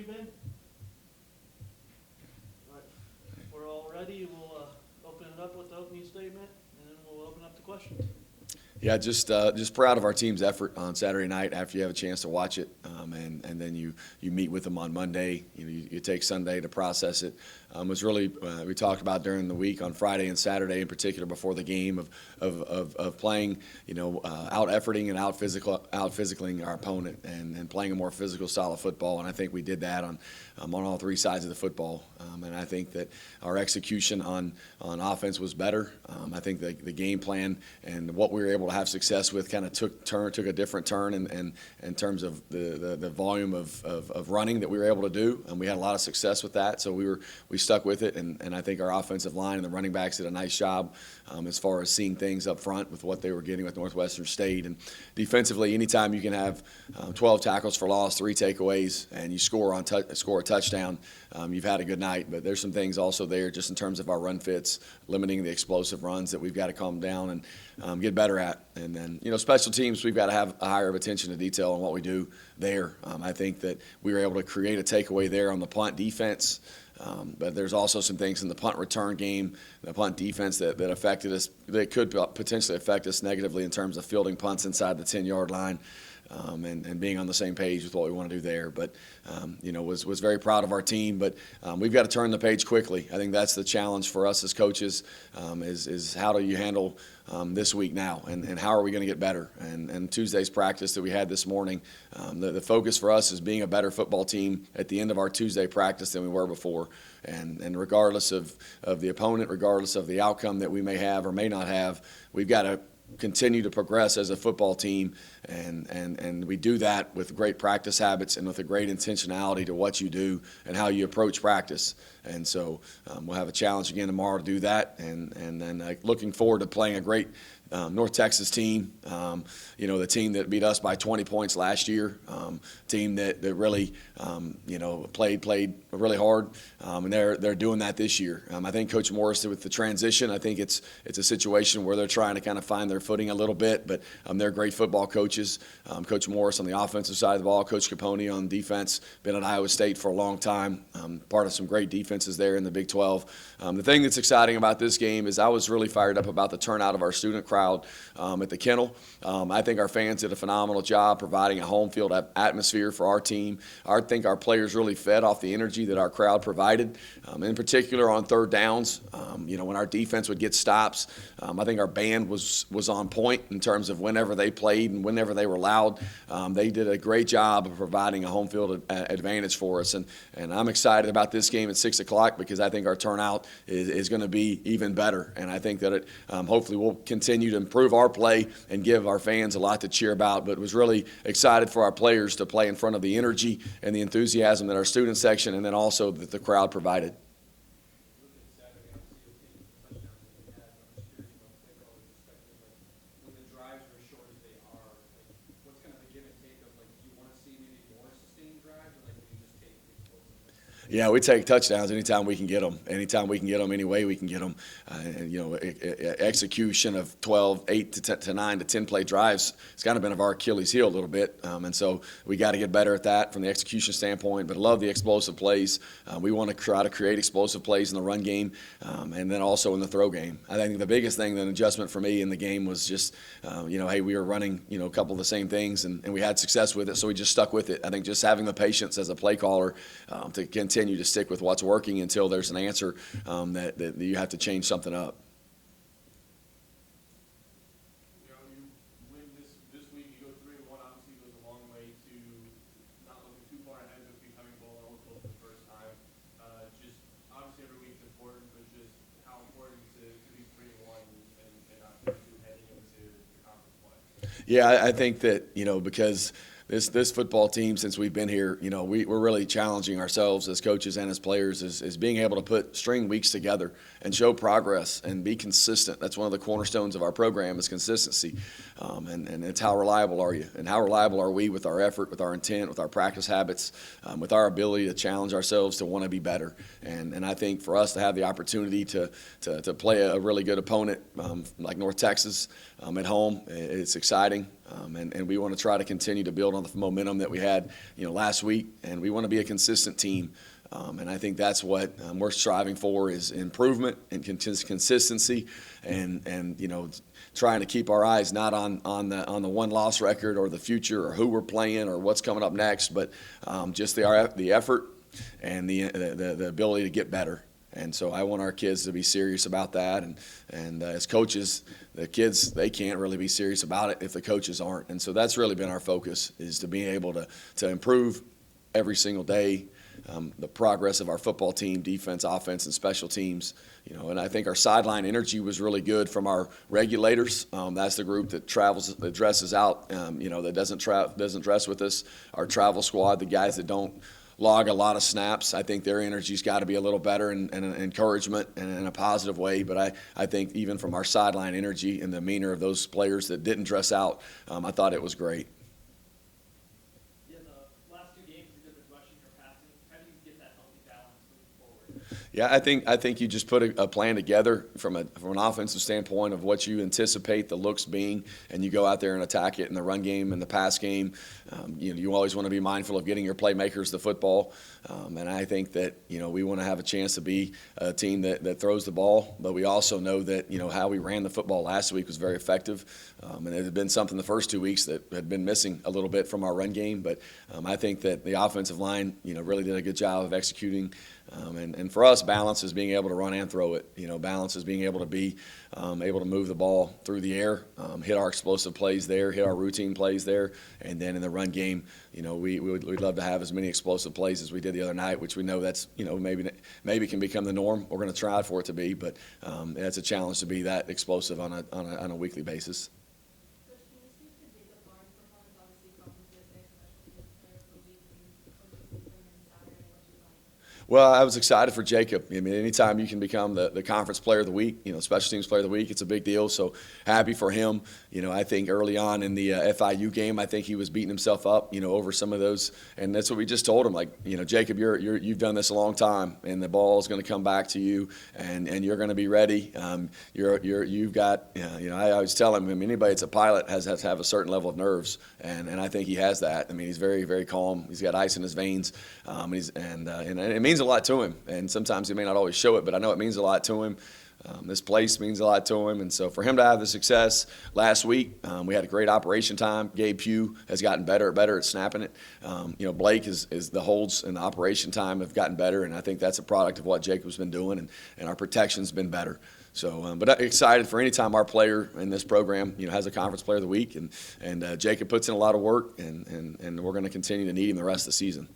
you been? All right. If we're all ready, we'll open it up with the opening statement, and then we'll open up the questions. Yeah, just proud of our team's effort on Saturday night after you have a chance to watch it, and then you meet with them on Monday. You take Sunday to process it. It was really we talked about during the week on Friday and Saturday in particular before the game of playing, out efforting and out physicaling our opponent and playing a more physical style of football, and I think we did that on all three sides of the football. And I think that our execution on offense was better. I think the game plan and what we were able to have success with kind of took a different turn in terms of the volume of running that we were able to do, and we had a lot of success with that. So we stuck with it, and I think our offensive line and the running backs did a nice job as far as seeing things up front with what they were getting with Northwestern State. And defensively, anytime you can have 12 tackles for loss, 3 takeaways, and you score a touchdown, you've had a good night. But there's some things also there just in terms of our run fits, limiting the explosive runs that we've got to calm down and get better at. And then, special teams, we've got to have a higher attention to detail on what we do there. I think that we were able to create a takeaway there on the punt defense. But there's also some things in the punt return game, the punt defense that affected us, that could potentially affect us negatively in terms of fielding punts inside the 10-yard line. And being on the same page with what we want to do there. But, was very proud of our team. But we've got to turn the page quickly. I think that's the challenge for us as coaches is how do you handle this week now and how are we going to get better? And Tuesday's practice that we had this morning, the focus for us is being a better football team at the end of our Tuesday practice than we were before. And regardless of the opponent, regardless of the outcome that we may have or may not have, we've got to continue to progress as a football team, and we do that with great practice habits and with a great intentionality to what you do and how you approach practice. And so we'll have a challenge again tomorrow to do that, and then looking forward to playing a great North Texas team, the team that beat us by 20 points last year, team that really, played really hard, and they're doing that this year. I think Coach Morris, with the transition, I think it's a situation where they're trying to kind of find their footing a little bit, but they're great football coaches. Coach Morris on the offensive side of the ball, Coach Capone on defense, been at Iowa State for a long time, part of some great defenses there in the Big 12. The thing that's exciting about this game is I was really fired up about the turnout of our student crowd at the Kennel. I think our fans did a phenomenal job providing a home field atmosphere for our team. I think our players really fed off the energy that our crowd provided, in particular on third downs. When our defense would get stops, I think our band was on point in terms of whenever they played and whenever they were loud. They did a great job of providing a home field advantage for us. And I'm excited about this game at 6 o'clock because I think our turnout is going to be even better. And I think that it hopefully will continue to improve our play and give our fans a lot to cheer about. But was really excited for our players to play in front of the energy and the enthusiasm that our student section and then also that the crowd provided. Yeah, we take touchdowns anytime we can get them. Anytime we can get them, any way we can get them. Execution of 8 to 9 to 10 play drives, it's kind of been of our Achilles heel a little bit. And so we got to get better at that from the execution standpoint, but love the explosive plays. We want to try to create explosive plays in the run game and then also in the throw game. I think the biggest thing, the adjustment for me in the game was just, hey, we were running, a couple of the same things and we had success with it, so we just stuck with it. I think just having the patience as a play caller to continue to stick with what's working until there's an answer that you have to change something up. You win this week, you go 3-1, obviously goes a long way to not looking too far ahead of becoming bowl eligible for the first time. Just obviously every week's important, but just how important to be 3-1 and not 3-2 heading into the conference play. Yeah, I think that, because this football team, since we've been here, we're really challenging ourselves as coaches and as players is being able to string weeks together and show progress and be consistent. That's one of the cornerstones of our program is consistency. And it's how reliable are you? And how reliable are we with our effort, with our intent, with our practice habits, with our ability to challenge ourselves to want to be better. And I think for us to have the opportunity to play a really good opponent like North Texas at home, it's exciting. And we want to try to continue to build on the momentum that we had, last week, and we want to be a consistent team. And I think that's what we're striving for is improvement and consistency, and trying to keep our eyes not on the one-loss record or the future or who we're playing or what's coming up next, but just the effort and the ability to get better. And so I want our kids to be serious about that. And as coaches, the kids, they can't really be serious about it if the coaches aren't. And so that's really been our focus, is to be able to improve every single day the progress of our football team, defense, offense, and special teams. And I think our sideline energy was really good from our regulators. That's the group that dresses out, that doesn't dress with us. Our travel squad, the guys that don't log a lot of snaps, I think their energy's got to be a little better, and an encouragement and in a positive way. But I think even from our sideline energy and the demeanor of those players that didn't dress out, I thought it was great. In the last 2 games, you did with rushing or passing. How do you get that healthy balance moving forward? Yeah, I think you just put a plan together from an offensive standpoint of what you anticipate the looks being, and you go out there and attack it in the run game and the pass game. You always want to be mindful of getting your playmakers the football, and I think that we want to have a chance to be a team that throws the ball, but we also know that how we ran the football last week was very effective, and it had been something the first 2 weeks that had been missing a little bit from our run game. But I think that the offensive line really did a good job of executing. And for us, balance is being able to run and throw it. Balance is being able to be able to move the ball through the air, hit our explosive plays there, hit our routine plays there, and then in the run game, we'd love to have as many explosive plays as we did the other night, which we know that's maybe can become the norm. We're going to try for it to be, but it's a challenge to be that explosive on a weekly basis. Coach, can you speak to Jacob Barnes' performance? Obviously, Conference USA Special Teams Player of the Week, and coaches with him on Saturday. What's your thoughts? Well, I was excited for Jacob. I mean, anytime you can become the conference player of the week, special teams player of the week, it's a big deal. So happy for him. I think early on in the FIU game, I think he was beating himself up, over some of those. And that's what we just told him, like, Jacob, you've done this a long time, and the ball is going to come back to you, and you're going to be ready. You've got, I always tell him, anybody that's a pilot has to have a certain level of nerves, and I think he has that. I mean, he's very, very calm. He's got ice in his veins, and it means a lot to him, and sometimes he may not always show it, but I know it means a lot to him. This place means a lot to him, and so for him to have the success last week, we had a great operation time. Gabe Pugh has gotten better at snapping it. Blake is the holds and the operation time have gotten better, and I think that's a product of what Jacob's been doing, and our protection's been better. So, but excited for any time our player in this program, has a conference player of the week, and Jacob puts in a lot of work, and we're going to continue to need him the rest of the season.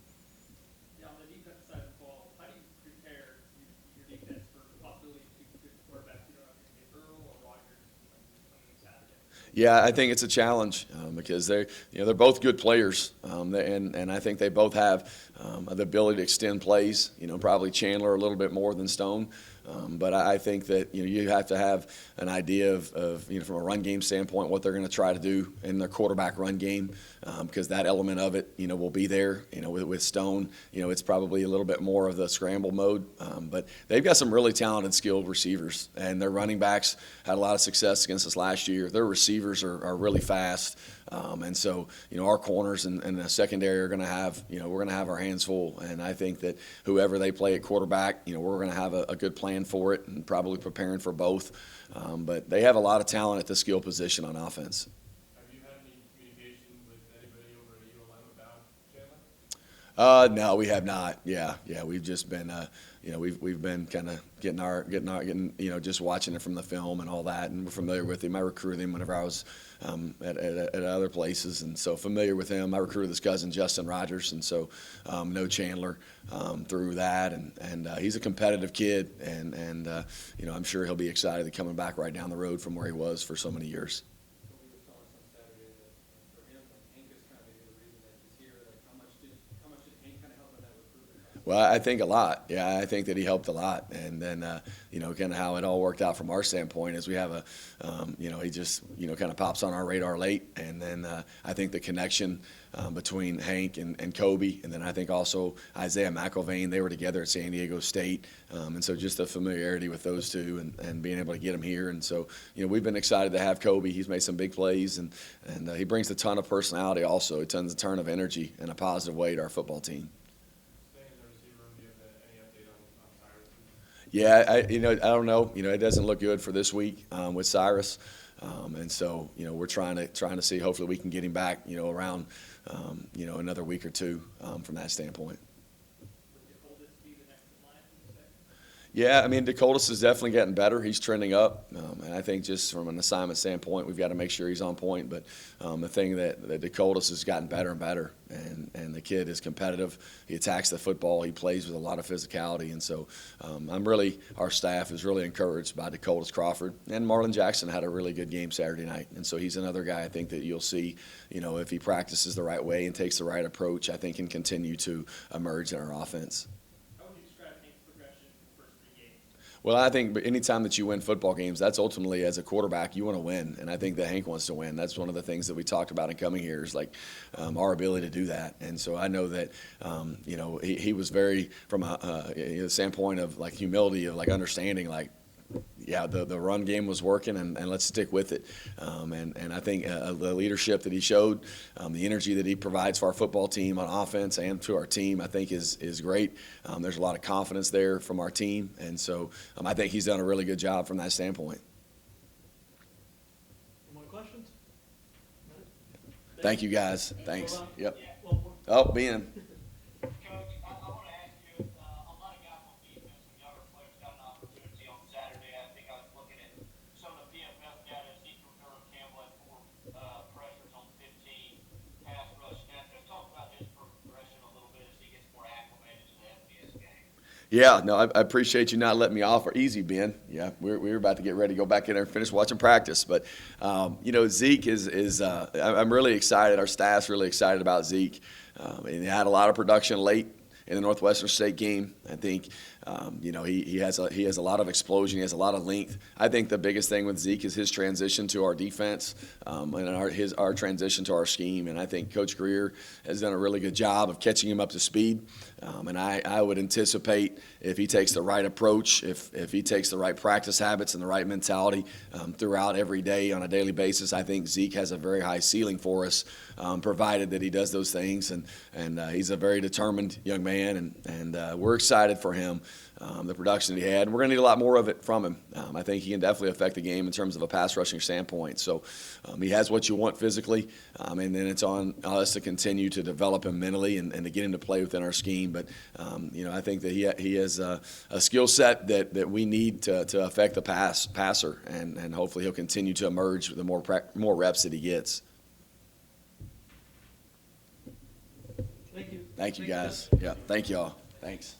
On the defensive side of the ball, how do you prepare your defense for the possibility of 2 good quarterbacks? You don't know if you're going to get Earl or Rogers coming Saturday. Yeah, I think it's a challenge because they're both good players, and I think they both have the ability to extend plays. Probably Chandler a little bit more than Stone. But I think that you have to have an idea of from a run game standpoint what they're going to try to do in their quarterback run game, because that element of it will be there. With Stone, it's probably a little bit more of the scramble mode. But they've got some really talented, skilled receivers, and their running backs had a lot of success against us last year. Their receivers are really fast. And so, our corners and the secondary are going to have, we're going to have our hands full. And I think that whoever they play at quarterback, we're going to have a good plan for it and probably preparing for both. But they have a lot of talent at the skill position on offense. Have you had any communication with anybody over at ULM about Chandler? No, we have not. Yeah, we've just been, we've been kind of getting, just watching it from the film and all that, and we're familiar with him. I recruited him whenever I was at other places, and so familiar with him. I recruited his cousin Justin Rogers, and so know Chandler through that, and he's a competitive kid, and I'm sure he'll be excited to coming back right down the road from where he was for so many years. We were telling us on Saturday that for him, like Hank is kind of maybe the reason that he's here. Like how much did Hank kind of help in that recruitment process? Well, I think a lot. Yeah, I think that he helped a lot. And then, kind of how it all worked out from our standpoint is we have he just, kind of pops on our radar late. And then I think the connection between Hank and Kobe, and then I think also Isaiah McElvain, they were together at San Diego State. And so just the familiarity with those two and being able to get them here. And so, we've been excited to have Kobe. He's made some big plays, and he brings a ton of personality also, a ton of energy in a positive way to our football team. Staying in the receiver room, do you have any update on Cyrus? Yeah, I don't know. It doesn't look good for this week with Cyrus, and so we're trying to see. Hopefully, we can get him back. Around another week or two from that standpoint. Would the coldest be the next in line, would you say? Yeah, Dakotas is definitely getting better. He's trending up, and I think just from an assignment standpoint, we've got to make sure he's on point. But the thing that Dakotas has gotten better and better, and the kid is competitive. He attacks the football. He plays with a lot of physicality, and so our staff is really encouraged by Dakotas Crawford. And Marlon Jackson had a really good game Saturday night, and so he's another guy I think that you'll see, if he practices the right way and takes the right approach, I think can continue to emerge in our offense. How would you describe Hank's progression in the first 3 games? Well, I think anytime that you win football games, that's ultimately, as a quarterback, you want to win. And I think that Hank wants to win. That's one of the things that we talked about in coming here is our ability to do that. And so I know that, he was very, from a standpoint of humility, of understanding, the run game was working, and let's stick with it. And I think the leadership that he showed, the energy that he provides for our football team on offense and to our team, I think is great. There's a lot of confidence there from our team, and so I think he's done a really good job from that standpoint. Any more questions? Thank you, guys. Thanks. Hold on. Yep. Yeah, one more. Oh, Ben. Coach, I want to ask you, a lot of guys on defense, when younger players got an opportunity on Saturday, I think I was looking at some of the PFF data, Ezekiel Campbell had 4 pressures on 15 pass rush snaps. Just talk about his progression a little bit as he gets more acclimated to the FBS game. Yeah, no, I appreciate you not letting me off easy, Ben. Yeah, we were about to get ready to go back in there and finish watching practice. But, Zeke is I'm really excited. Our staff's really excited about Zeke. And he had a lot of production late in the Northwestern State game. I think, he has a lot of explosion. He has a lot of length. I think the biggest thing with Zeke is his transition to our defense and our transition to our scheme. And I think Coach Greer has done a really good job of catching him up to speed. And I would anticipate if he takes the right approach, if he takes the right practice habits and the right mentality throughout every day on a daily basis, I think Zeke has a very high ceiling for us, provided that he does those things. And he's a very determined young man, and we're excited for him, the production that he had. And we're going to need a lot more of it from him. I think he can definitely affect the game in terms of a pass rushing standpoint. So he has what you want physically, and then it's on us to continue to develop him mentally and to get him to play within our scheme. But, I think that he has a skill set that we need to affect the passer, and hopefully he'll continue to emerge with the more reps that he gets. Thank you. Thank you, guys. Yeah, thank you all. Thanks.